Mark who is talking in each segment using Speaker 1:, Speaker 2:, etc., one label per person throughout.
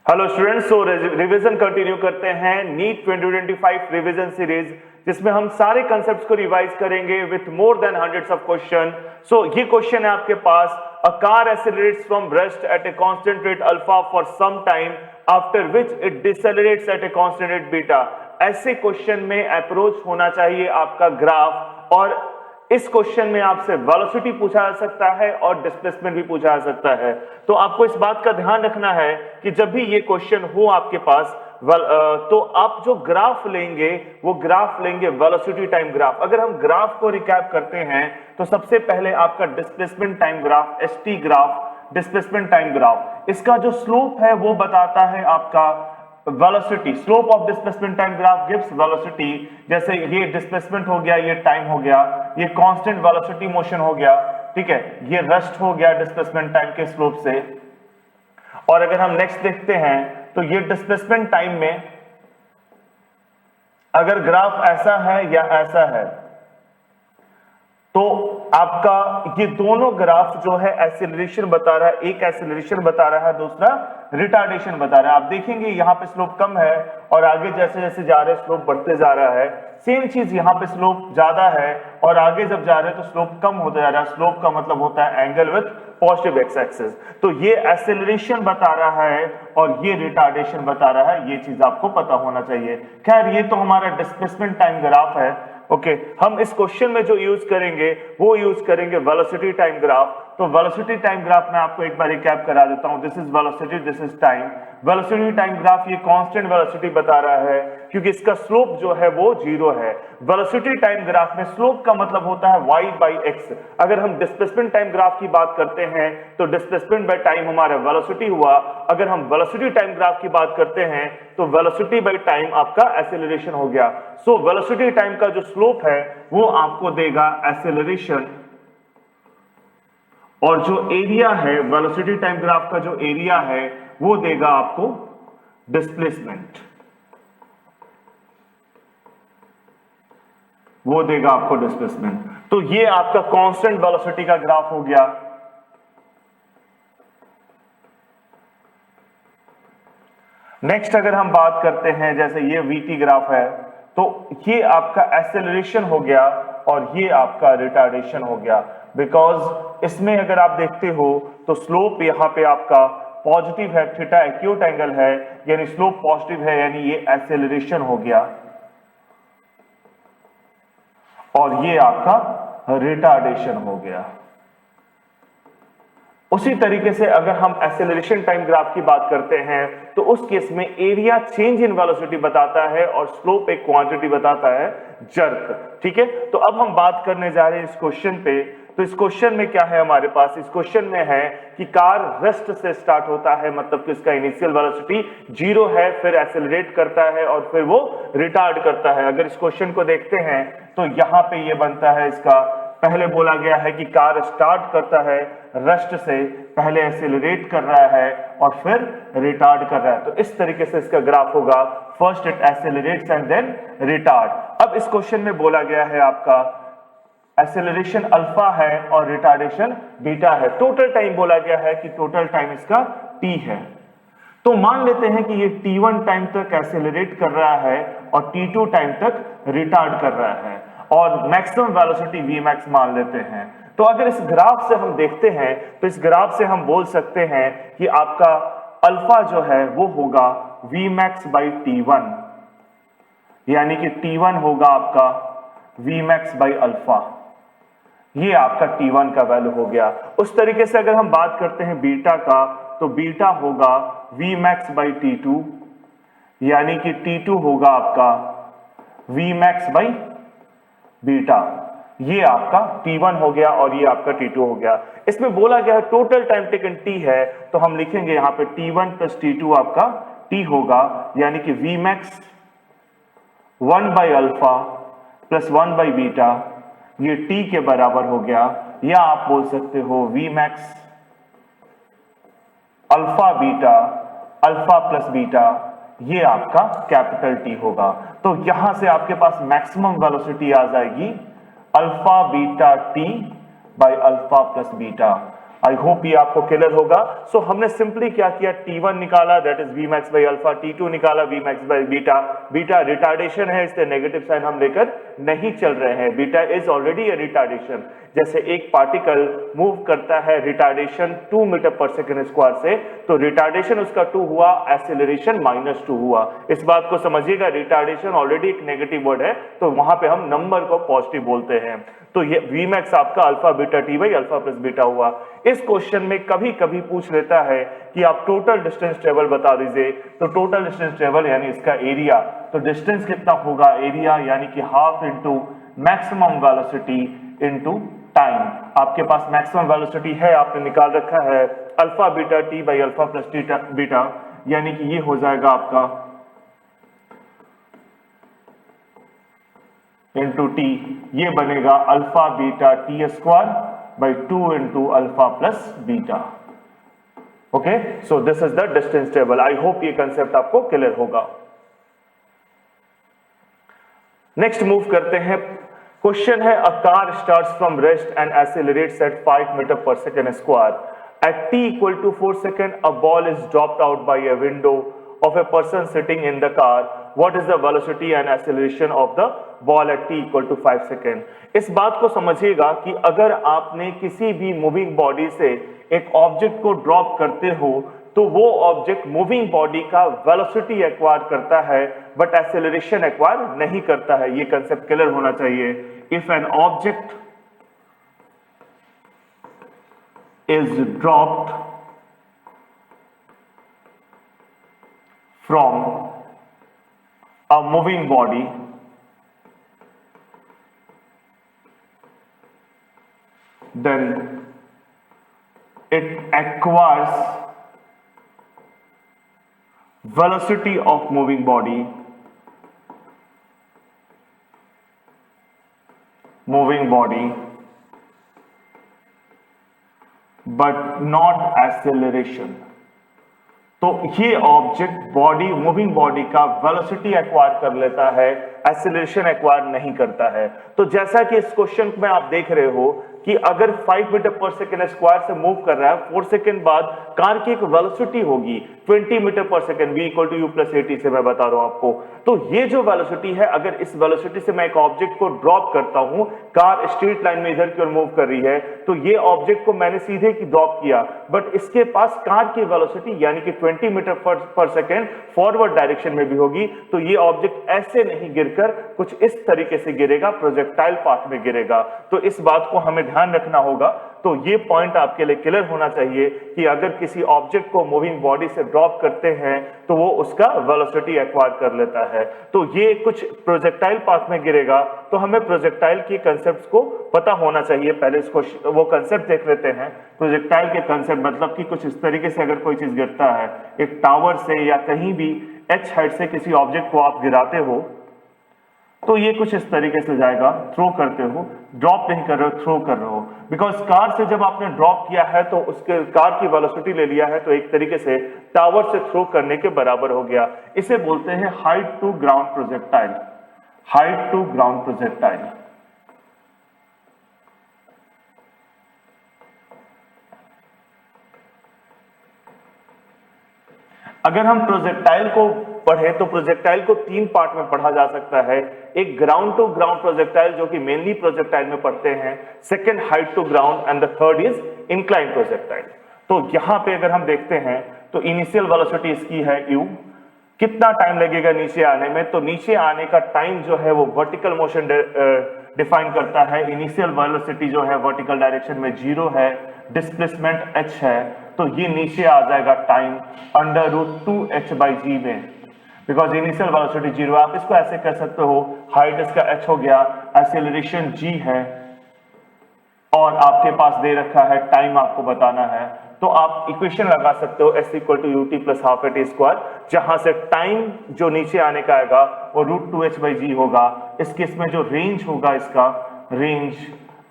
Speaker 1: Hello students, सो revision continue करते हैं NEET 2025 revision series, जिसमें हम सारे कंसेप्ट्स को रिवाइज करेंगे with more than hundreds of question. So ये क्वेश्चन है आपके पास, a car accelerates from rest at a constant rate alpha for some time after which it decelerates at a constant rate beta. ऐसे question में approach होना चाहिए आपका graph, और इस क्वेश्चन में आपसे वेलोसिटी पूछा जा सकता है और डिस्प्लेसमेंट भी पूछा जा सकता है। तो आपको इस बात का ध्यान रखना है कि जब भी ये क्वेश्चन हो आपके पास तो आप जो ग्राफ लेंगे वो ग्राफ लेंगे वेलोसिटी टाइम ग्राफ। अगर हम ग्राफ को रिकैप करते हैं तो सबसे पहले आपका displacement time graph, ST graph, displacement time graph, इसका जो स्लोप है वो बताता है आपका velocity. Slope of displacement time graph gives velocity. जैसे ये डिस्प्लेसमेंट हो गया, ये टाइम हो गया, ये कांस्टेंट वेलोसिटी मोशन हो गया, ठीक है, ये रेस्ट हो गया डिस्प्लेसमेंट टाइम के स्लोप से। और अगर हम नेक्स्ट देखते हैं तो ये डिस्प्लेसमेंट टाइम में अगर ग्राफ ऐसा है या ऐसा है तो आपका ये दोनों ग्राफ जो है एक्सेलरेशन बता रहा है, एक एक्सेलरेशन बता रहा है, दूसरा रिटार्डेशन बता रहा है। आप देखेंगे यहाँ पे स्लोप कम है और आगे जैसे जैसे जा रहे हैं स्लोप बढ़ते जा रहा है। सेम चीज यहाँ पे स्लोप ज्यादा है और आगे जब जा रहे हैं तो स्लोप कम होता जा रहा है। स्लोप का मतलब होता है angle with positive x axis. तो ये एक्सेलरेशन बता रहा है और ये रिटार्डेशन बता रहा है, ये चीज आपको पता होना चाहिए। खैर, ये तो हमारा डिस्प्लेसमेंट टाइम ग्राफ है। ओके, हम इस क्वेश्चन में जो यूज करेंगे वो यूज करेंगे वेलोसिटी टाइम ग्राफ। तो वेलोसिटी टाइम ग्राफ मैं आपको एक बार रिकैप करा देता हूं। This is velocity, this is time. Velocity time graph ये कांस्टेंट वेलोसिटी बता रहा है क्योंकि इसका स्लोप जो है वो 0 है। वेलोसिटी टाइम ग्राफ में स्लोप का मतलब होता है y बाई x। अगर हम डिस्प्लेसमेंट टाइम ग्राफ की बात करते हैं तो डिस्प्लेसमेंट बाय टाइम हमारा वेलोसिटी हुआ। अगर हम वेलोसिटी टाइम ग्राफ की बात करते हैं तो वेलोसिटी बाय टाइम आपका एक्सेलरेशन हो गया। सो वेलोसिटी टाइम का जो स्लोप है वो आपको देगा एक्सेलरेशन, और जो एरिया है वेलोसिटी टाइम ग्राफ का जो एरिया है वो देगा आपको डिस्प्लेसमेंट, वो देगा आपको डिस्प्लेसमेंट। तो ये आपका कांस्टेंट वेलोसिटी का ग्राफ हो गया। नेक्स्ट अगर हम बात करते हैं, जैसे ये वीटी ग्राफ है तो ये आपका एक्सेलरेशन हो गया और ये आपका रिटार्डेशन हो गया। बिकॉज इसमें अगर आप देखते हो तो स्लोप यहां पे आपका पॉजिटिव है, थीटा एक्यूट एंगल है, यानी स्लोप पॉजिटिव है, यानी ये एक्सेलरेशन हो गया, और ये आपका रिटार्डेशन हो गया। उसी तरीके से अगर हम एक्सेलरेशन टाइम ग्राफ की बात करते हैं तो उस केस में एरिया चेंज इन वेलोसिटी बताता है और स्लोप एक क्वांटिटी बताता है, जर्क। ठीक है, तो अब हम बात करने जा रहे हैं इस क्वेश्चन पे। तो इस क्वेश्चन में क्या है हमारे पास? इस क्वेश्चन में है कि कार रेस्ट से स्टार्ट होता है, मतलब कि इसका इनिशियल वेलोसिटी 0 है, फिर एक्सेलरेट करता है और फिर वो रिटार्ड करता है। अगर इस क्वेश्चन को देखते हैं तो यहां पे ये बनता है, इसका पहले बोला गया है कि कार स्टार्ट करता है रेस्ट से, पहले एक्सेलरेट कर रहा है और फिर रिटार्ड कर रहा है। तो इस तरीके से इसका ग्राफ होगा, first it accelerates and then retard. अब इस क्वेश्चन में बोला गया है आपका एक्सेलरेशन अल्फा है और रिटार्डेशन बीटा है। टोटल टाइम बोला गया है कि टोटल टाइम इसका t है। तो मान लेते हैं कि ये t1 टाइम तक एक्सेलरेट कर रहा है और t2 टाइम तक रिटार्ड कर रहा है, और मैक्सिमम वेलोसिटी vmax मान लेते हैं। तो अगर इस ग्राफ से हम देखते हैं तो इस ग्राफ से हम बोल सकते हैं कि आपका अल्फा जो है वो होगा vmax बाई t1, यानी कि t1 होगा आपका vmax बाई अल्फा। ये आपका t1 का वैल्यू हो गया। उस तरीके से अगर हम बात करते हैं बीटा का तो बीटा होगा vmax बाई t2, यानी कि t2 होगा आपका vmax बाई बीटा। ये आपका t1 हो गया और ये आपका t2 हो गया। इसमें बोला गया है टोटल टाइम टेकन t है, तो हम लिखेंगे यहां पे t1 प्लस t2 आपका t होगा, यानी कि vmax 1 by alpha plus 1 by beta, ये t के बराबर हो गया। या आप बोल सकते हो vmax alpha beta, alpha plus beta, ये आपका कैपिटल T होगा। तो यहां से आपके पास मैक्सिमम वेलोसिटी आ जाएगी alpha beta t by alpha plus beta. I hope ये आपको क्लियर होगा। सो हमने सिंपली क्या किया, T1 निकाला that is Vmax by alpha, T2 निकाला Vmax by beta. Beta retardation है इसलिए नेगेटिव साइन हम लेकर नहीं चल रहे हैं, beta is already A retardation. जैसे एक पार्टिकल मूव करता है रिटार्डेशन 2 मीटर पर सेकेंड स्क्वायर से, तो रिटार्डेशन उसका 2 हुआ, एक्सेलरेशन -2 हुआ। इस बात को समझिएगा, रिटार्डेशन ऑलरेडी एक नेगेटिव वर्ड है तो वहां पे हम नंबर को पॉजिटिव बोलते हैं। तो ये Vmax आपका alpha beta T by alpha plus beta हुआ। इस क्वेश्चन में कभी कभी पूछ लेता है कि आप टोटल डिस्टेंस ट्रेवल बता दीजिए, तो टोटल डिस्टेंस ट्रेवल यानी इसका एरिया, तो डिस्टेंस कितना होगा, एरिया यानी कि half into maximum velocity into time. आपके पास मैक्सिमम वेलोसिटी है, आपने निकाल रखा है alpha beta T by alpha plus beta, यानी कि ये हो जाएगा आपका इंटू टी, ये बनेगा alpha beta t square by 2 into alpha plus beta. Okay, so this is the distance table. I hope ये कंसेप्ट आपको क्लियर होगा। नेक्स्ट मूव करते हैं। क्वेश्चन है, a car starts from rest and accelerates at 5 metre पर second square. At t equal to 4 seconds, a ball is dropped out by a window of a person sitting in the car. What is the velocity and acceleration of the ball at t equal to 5 seconds? इस बात को समझिएगा कि अगर आपने किसी भी moving body से एक ऑब्जेक्ट को ड्रॉप करते हो तो वो ऑब्जेक्ट मूविंग बॉडी का वेलोसिटी एक्वायर करता है बट एक्सेलरेशन एक्वायर नहीं करता है। ये कंसेप्ट क्लियर होना चाहिए। If an object is dropped from a moving body, then it acquires velocity of moving body, but not acceleration। तो ये ऑब्जेक्ट बॉडी, मूविंग बॉडी का वेलोसिटी एक्वायर कर लेता है, एक्सेलरेशन एक्वायर नहीं करता है। तो जैसा कि इस क्वेश्चन में आप देख रहे हो कि अगर 5 मीटर पर सेकेंड स्क्वायर से मूव कर रहा है, 4 सेकेंड बाद कार की एक वेलोसिटी होगी 20 मीटर पर second, v equal to u plus a t से मैं बता रहा हूं आपको। तो ये जो वेलोसिटी है, अगर इस वेलोसिटी से मैं एक ऑब्जेक्ट को ड्रॉप करता हूं, कार स्ट्रेट लाइन में इधर की ओर मूव कर रही है, तो ये ऑब्जेक्ट को मैंने सीधे की ड्रॉप किया, बट इसके पास कार की वेलोसिटी यानी कि 20 मीटर पर सेकेंड फॉरवर्ड डायरेक्शन में भी होगी। तो ये ऑब्जेक्ट ऐसे नहीं गिरकर कुछ इस तरीके से गिरेगा, प्रोजेक्टाइल पाथ में गिरेगा। तो इस बात को हमें ध्यान रखना होगा। तो ये पॉइंट आपके लिए क्लियर होना चाहिए कि अगर किसी ऑब्जेक्ट को मूविंग बॉडी से ड्रॉप करते हैं तो वो उसका वेलोसिटी एक्वायर कर लेता है। तो ये कुछ प्रोजेक्टाइल पाथ में गिरेगा, तो हमें प्रोजेक्टाइल के कंसेप्ट्स को पता होना चाहिए। पहले इसको वो कंसेप्ट देख लेते हैं। प्रोजेक्टाइल के कंसेप्ट मतलब कि कुछ इस तरीके से अगर कोई चीज गिरता है, एक टावर से या कहीं भी h हाइट से किसी ऑब्जेक्ट को आप गिराते हो, तो ये कुछ इस तरीके से जाएगा, थ्रो करते हो, ड्रॉप नहीं कर रहे हो, थ्रो कर रहे हो। बिकॉज कार से जब आपने ड्रॉप किया है तो उसके कार की वेलोसिटी ले लिया है, तो एक तरीके से टावर से थ्रो करने के बराबर हो गया। इसे बोलते हैं height to ground projectile, height to ground projectile. अगर हम प्रोजेक्टाइल को पढ़े तो प्रोजेक्टाइल को 3 पार्ट में पढ़ा जा सकता है। एक ग्राउंड टू ग्राउंड प्रोजेक्टाइल जो कि मेनली प्रोजेक्टाइल में पढ़ते हैं, second height to ground and the third is incline projectile. तो यहां पे अगर हम देखते हैं तो इनिशियल वेलोसिटी इसकी है u, कितना टाइम लगेगा नीचे आने में, तो नीचे आने का टाइम जो है वो वर्टिकल मोशन डिफाइन करता है। इनिशियल वेलोसिटी जो है वर्टिकल डायरेक्शन में 0 है, डिस्प्लेसमेंट h है, तो ये नीचे आ जाएगा टाइम अंडर रूट 2h/g में, बिकॉज इनिशियल वेलोसिटी 0 है। आप इसको ऐसे कर सकते हो, हाइट इसका h हो गया, एक्सेलरेशन g है, और आपके पास दे रखा है टाइम आपको बताना है, तो आप इक्वेशन लगा सकते हो s equal to ut plus half a t square, जहां से टाइम जो नीचे आने का आएगा वो रूट 2h/g होगा। इस केस में जो रेंज होगा इसका, रेंज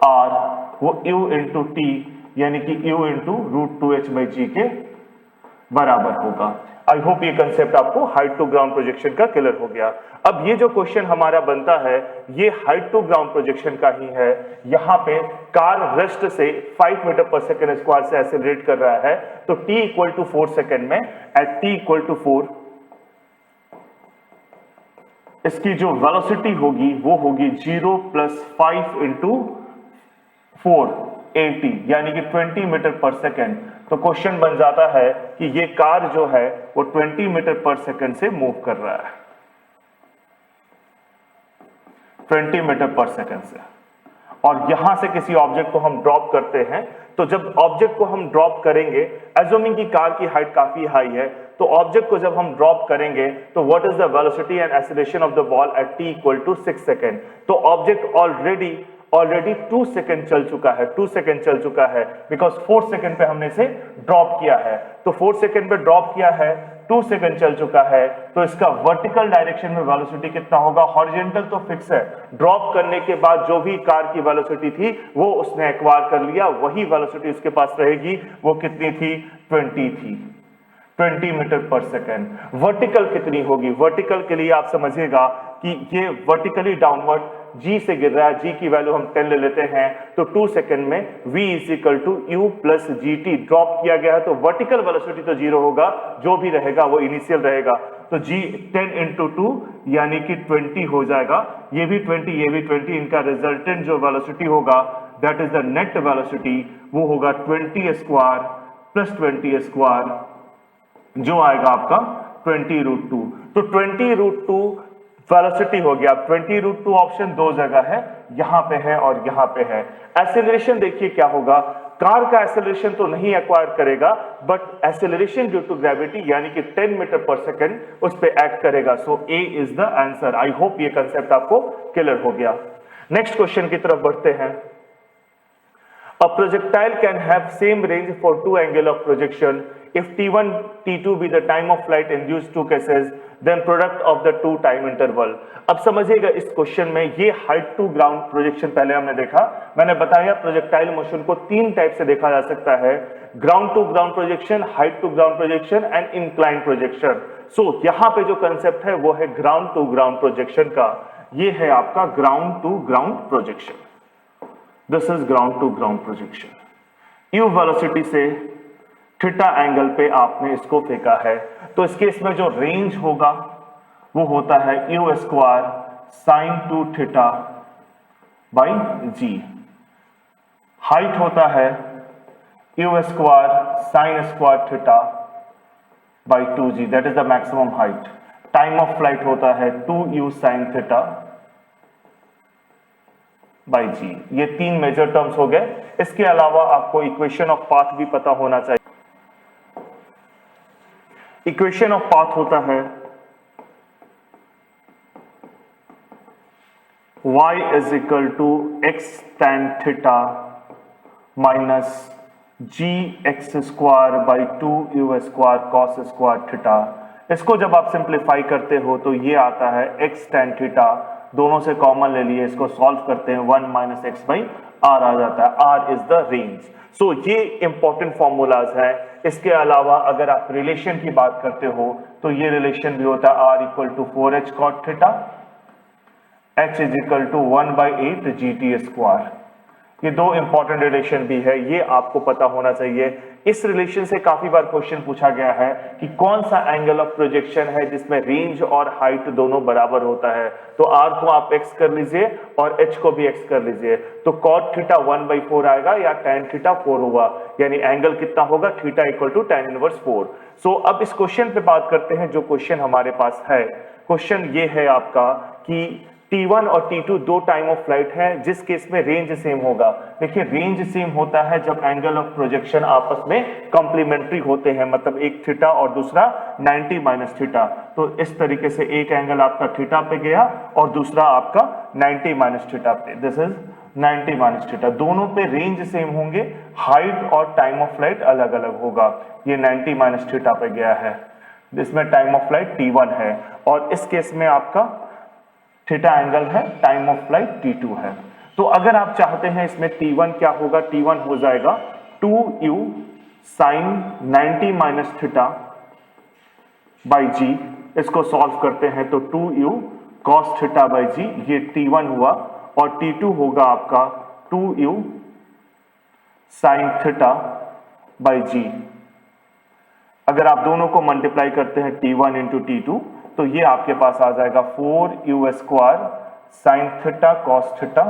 Speaker 1: r वो u इंटू टी यानी कि u इंटू रूट 2h/g के बराबर होगा। आई होप ये कंसेप्ट आपको हाइट टू ग्राउंड प्रोजेक्शन का क्लियर हो गया। अब ये जो क्वेश्चन हमारा बनता है ये हाइट टू ग्राउंड प्रोजेक्शन का ही है। यहाँ पे कार रेस्ट से 5 मीटर पर सेकेंड स्क्वायर से एक्सेलरेट कर रहा है, तो t इक्वल टू 4 सेकेंड में एट t इक्वल टू 4 इसकी जो वेलोसिटी होगी वो होगी 0 + 5 × 4 80 यानी कि 20 मीटर पर सेकेंड। तो क्वेश्चन बन जाता है कि ये कार जो है वो 20 मीटर पर सेकेंड से मूव कर रहा है, 20 मीटर पर सेकेंड से। और यहां से किसी ऑब्जेक्ट को हम ड्रॉप करते हैं, तो जब ऑब्जेक्ट को हम ड्रॉप करेंगे, एज्यूमिंग की कार की हाइट काफी हाई है, तो ऑब्जेक्ट को जब हम ड्रॉप करेंगे तो what is the velocity and acceleration of the ball at t equal to 6 second. तो ऑब्जेक्ट ऑलरेडी 2 सेकेंड चल चुका है, 2 सेकेंड चल चुका है, बिकॉज 4 सेकेंड पे हमने इसे ड्रॉप किया है। तो 4 सेकेंड पे ड्रॉप किया है, 2 सेकेंड चल चुका है, तो इसका वर्टिकल डायरेक्शन में वेलोसिटी कितना होगा? हॉरिजॉन्टल तो फिक्स है, ड्रॉप करने के बाद जो भी कार की वेलोसिटी थी वो उसने एक्वायर कर लिया, वही वेलोसिटी उसके पास रहेगी। वो कितनी थी? 20 थी, 20 मीटर पर सेकेंड। वर्टिकल कितनी होगी? वर्टिकल के लिए आप समझिएगा कि ये वर्टिकली डाउनवर्ड g से गिर रहा है, g की वैल्यू हम 10 ले लेते हैं, तो 2 सेकेंड में v = u + gt ड्रॉप किया गया है, तो वर्टिकल वेलोसिटी तो 0 होगा, जो भी रहेगा वो इनिशियल रहेगा। तो g 10 × 2 यानी कि 20 हो जाएगा, ये भी 20, ये भी 20, इनका रिजल्टेंट जो वेलोसिटी होगा that is the net velocity, वो होगा 20² + 20² जो आएगा आपका 20√2। तो 20√2 वेलोसिटी हो गया। 20√2 ऑप्शन दो जगह है, यहां पे है और यहां पे है। एक्सेलरेशन देखिए क्या होगा, कार का एक्सेलरेशन तो नहीं एक्वायर करेगा, but acceleration due to gravity यानी कि 10 मीटर पर सेकेंड उस पे एक्ट करेगा। So A is the answer. I hope ये कंसेप्ट आपको क्लियर हो गया। नेक्स्ट क्वेश्चन की तरफ बढ़ते हैं। A projectile can have same range for two angle of projection. If t1, t2 be the time of flight in these two cases, then product of the two time interval. अब समझिएगा इस question में ये height to ground projection पहले हमने देखा, मैंने बताया प्रोजेक्टाइल मोशन को 3 टाइप से देखा जा सकता है, ground to ground projection, height to ground projection and incline projection. So यहाँ पे जो कंसेप्ट है वो है ग्राउंड टू ग्राउंड प्रोजेक्शन का। ये है आपका ground to ground projection. This is ground to ground projection. u velocity से थीटा एंगल पे आपने इसको फेंका है, तो इस केस में जो रेंज होगा वो होता है u² sin 2θ by g। Height होता है u² sin² θ by 2g, that is the maximum height. Time of flight होता है 2u sin θ बाई जी। ये 3 मेजर टर्म्स हो गए। इसके अलावा आपको इक्वेशन ऑफ पाथ भी पता होना चाहिए। इक्वेशन ऑफ पाथ होता है y = x tan θ minus gx² by 2u² cos² θ। इसको जब आप सिंप्लीफाई करते हो तो ये आता है x tan θ, दोनों से कॉमन ले लिए, इसको सॉल्व करते हैं 1 - x/r आ जाता है। r is the range. So ये इंपॉर्टेंट फॉर्मूलाज हैं। इसके अलावा अगर आप रिलेशन की बात करते हो तो ये रिलेशन भी होता है r = 4h cot θ, h = 1/8 gt²। ये दो इंपॉर्टेंट रिलेशन भी है, ये आपको पता होना चाहिए। इस रिलेशन से काफी बार क्वेश्चन पूछा गया है कि कौन सा एंगल ऑफ प्रोजेक्शन है जिसमें रेंज और हाइट दोनों बराबर होता है। तो r को आप x कर लीजिए और h को भी x कर लीजिए, तो cot θ 1/4 आएगा या tan θ 4 होगा, यानी एंगल कितना होगा? θ = tan 1/4। सो अब इस क्वेश्चन पे बात करते हैं। जो क्वेश्चन हमारे पास है, क्वेश्चन ये है आपका कि T1 और T2 दो टाइम ऑफ फ्लाइट है, जिस केस में रेंज सेम होगा। देखिए रेंज सेम होता है जब एंगल ऑफ प्रोजेक्शन आपस में कंप्लीमेंट्री होते हैं, मतलब एक थीटा और दूसरा 90 - थीटा। तो इस तरीके से एक एंगल आपका थीटा पे गया और दूसरा आपका 90 - थीटा पे, दिस इज 90 - थीटा। दोनों पे रेंज सेम होंगे, हाइट और टाइम ऑफ फ्लाइट अलग अलग होगा। ये 90 - थीटा पे गया है, जिसमें टाइम ऑफ फ्लाइट T1 है, और इस केस में आपका थीटा एंगल है, टाइम ऑफ फ्लाइट T2 है। तो अगर आप चाहते हैं इसमें T1 क्या होगा? T1 हो जाएगा 2u sin 90 - थीटा बाई जी, इसको सॉल्व करते हैं तो 2u cos थीटा बाई जी, ये t1 हुआ, और t2 होगा आपका 2u sin थीटा बाई जी। अगर आप दोनों को मल्टीप्लाई करते हैं t1 इंटू t2, तो ये आपके पास आ जाएगा 4u square sine theta cos theta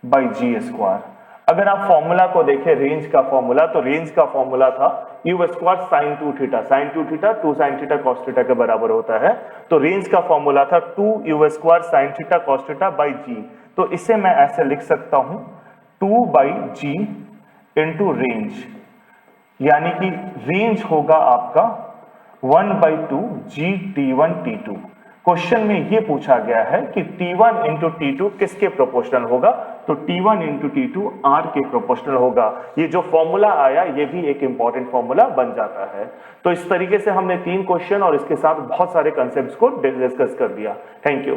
Speaker 1: by g square. अगर आप फॉर्मूला को देखें, रेंज का फॉर्मूला, तो रेंज का फॉर्मूला था u square sine 2 theta, sine 2 theta 2 sine theta cos theta के बराबर होता है। तो रेंज का फॉर्मूला था 2u square sine theta cos theta by g. तो इसे मैं ऐसे लिख सकता हूं 2 बाई जी इंटू रेंज, यानी कि रेंज होगा आपका 1/2 जी t1 t2। क्वेश्चन में ये पूछा गया है कि t1 इंटू t2 किसके प्रोपोर्शनल होगा, तो t1 इंटू t2 r के प्रोपोर्शनल होगा। ये जो फॉर्मूला आया ये भी एक इंपॉर्टेंट फॉर्मूला बन जाता है। तो इस तरीके से हमने 3 क्वेश्चन और इसके साथ बहुत सारे कंसेप्ट्स को डिस्कस कर दिया। Thank you.